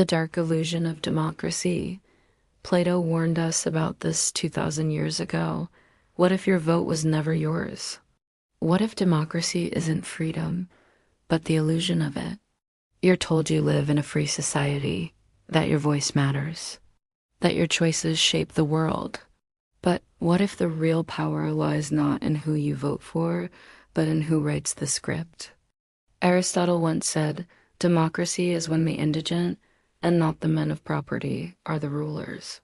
The dark illusion of democracy. Plato warned us about this 2,000 years ago. What if your vote was never yours? What if democracy isn't freedom, but the illusion of it? You're told you live in a free society, that your voice matters, that your choices shape the world. But what if the real power lies not in who you vote for, but in who writes the script? Aristotle once said, democracy is when the indigent, and not the men of property, are the rulers.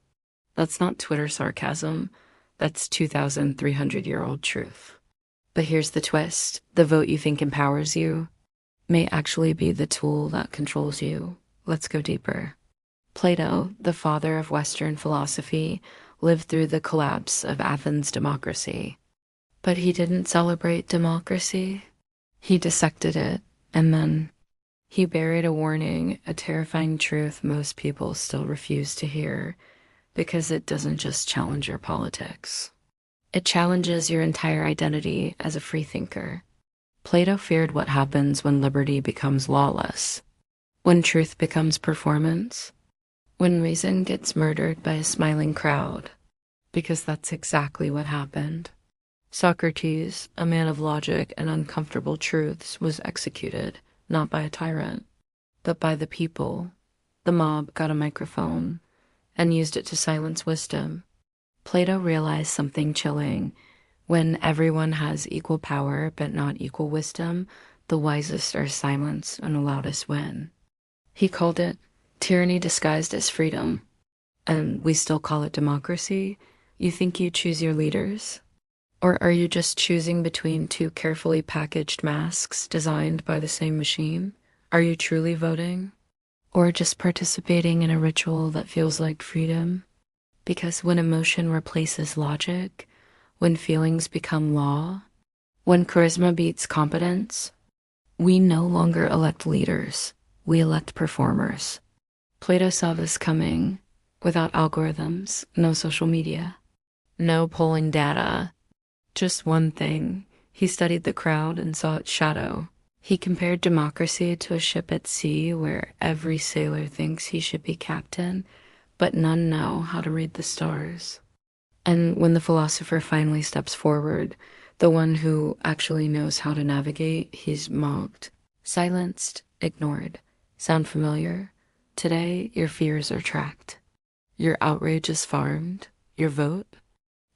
That's not Twitter sarcasm, that's 2,300-year-old truth. But here's the twist, the vote you think empowers you may actually be the tool that controls you. Let's go deeper. Plato, the father of Western philosophy, lived through the collapse of Athens' democracy. But he didn't celebrate democracy. He dissected it, and then he buried a warning, a terrifying truth most people still refuse to hear, because it doesn't just challenge your politics. It challenges your entire identity as a freethinker. Plato feared what happens when liberty becomes lawless, when truth becomes performance, when reason gets murdered by a smiling crowd, because that's exactly what happened. Socrates, a man of logic and uncomfortable truths, was executed, not by a tyrant, but by the people. The mob got a microphone and used it to silence wisdom. Plato realized something chilling. When everyone has equal power but not equal wisdom, the wisest are silenced and the loudest win. He called it tyranny disguised as freedom. And we still call it democracy. You think you choose your leaders? Or are you just choosing between two carefully packaged masks designed by the same machine? Are you truly voting? Or just participating in a ritual that feels like freedom? Because when emotion replaces logic, when feelings become law, when charisma beats competence, we no longer elect leaders, we elect performers. Plato saw this coming. Without algorithms, no social media, no polling data, just one thing. He studied the crowd and saw its shadow. He compared democracy to a ship at sea where every sailor thinks he should be captain, but none know how to read the stars. And when the philosopher finally steps forward, the one who actually knows how to navigate, he's mocked, silenced, ignored. Sound familiar? Today, your fears are tracked. Your outrage is farmed. Your vote?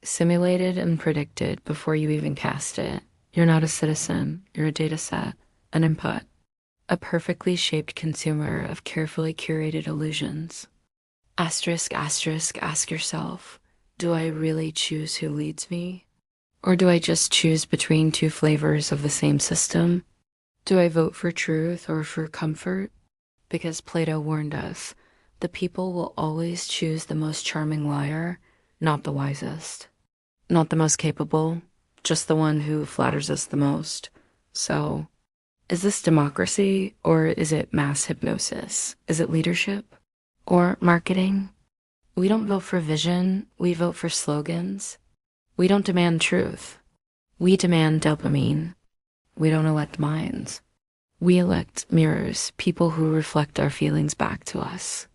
Simulated and predicted before you even cast it. You're not a citizen. You're a data set, an input, a perfectly shaped consumer of carefully curated illusions. Asterisk, asterisk, ask yourself, do I really choose who leads me? Or do I just choose between two flavors of the same system? Do I vote for truth or for comfort? Because Plato warned us, the people will always choose the most charming liar, not the wisest. Not the most capable, just the one who flatters us the most. So, is this democracy or is it mass hypnosis? Is it leadership or marketing? We don't vote for vision, we vote for slogans. We don't demand truth. We demand dopamine. We don't elect minds. We elect mirrors, people who reflect our feelings back to us.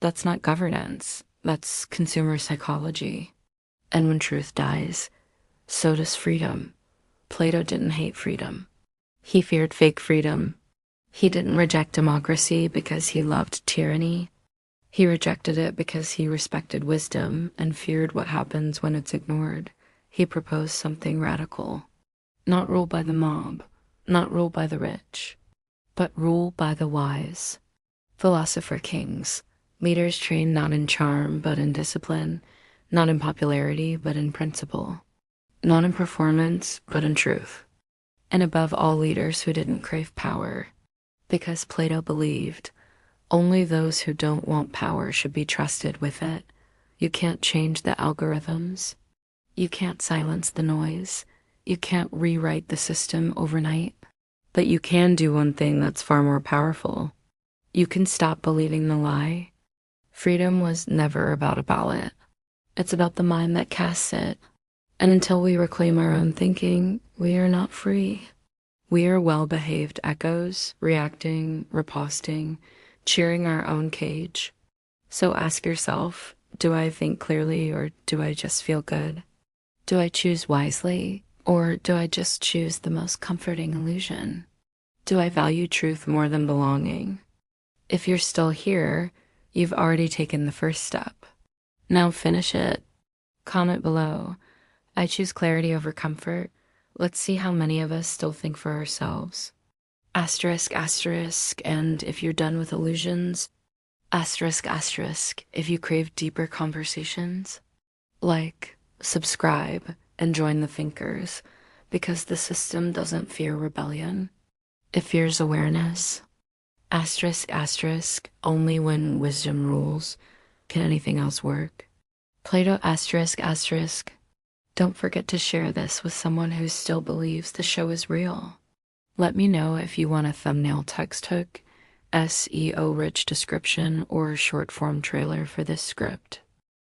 That's not governance, that's consumer psychology. And when truth dies, so does freedom. Plato didn't hate freedom. He feared fake freedom. He didn't reject democracy because he loved tyranny. He rejected it because he respected wisdom and feared what happens when it's ignored. He proposed something radical. Not rule by the mob, not rule by the rich, but rule by the wise. Philosopher kings, leaders trained not in charm but in discipline, not in popularity but in principle, not in performance but in truth. And above all, leaders who didn't crave power, because Plato believed only those who don't want power should be trusted with it. You can't change the algorithms. You can't silence the noise. You can't rewrite the system overnight. But you can do one thing that's far more powerful. You can stop believing the lie. Freedom was never about a ballot. It's about the mind that casts it. And until we reclaim our own thinking, we are not free. We are well-behaved echoes, reacting, riposting, cheering our own cage. So ask yourself, do I think clearly or do I just feel good? Do I choose wisely or do I just choose the most comforting illusion? Do I value truth more than belonging? If you're still here, you've already taken the first step. Now finish it. Comment below. I choose clarity over comfort. Let's see how many of us still think for ourselves. Asterisk, asterisk, and if you're done with illusions, asterisk, asterisk, if you crave deeper conversations. Like, subscribe, and join the thinkers, because the system doesn't fear rebellion. It fears awareness. Asterisk, asterisk, only when wisdom rules can anything else work. Plato asterisk, asterisk. Don't forget to share this with someone who still believes the show is real. Let me know if you want a thumbnail text hook, SEO rich description, or short form trailer for this script.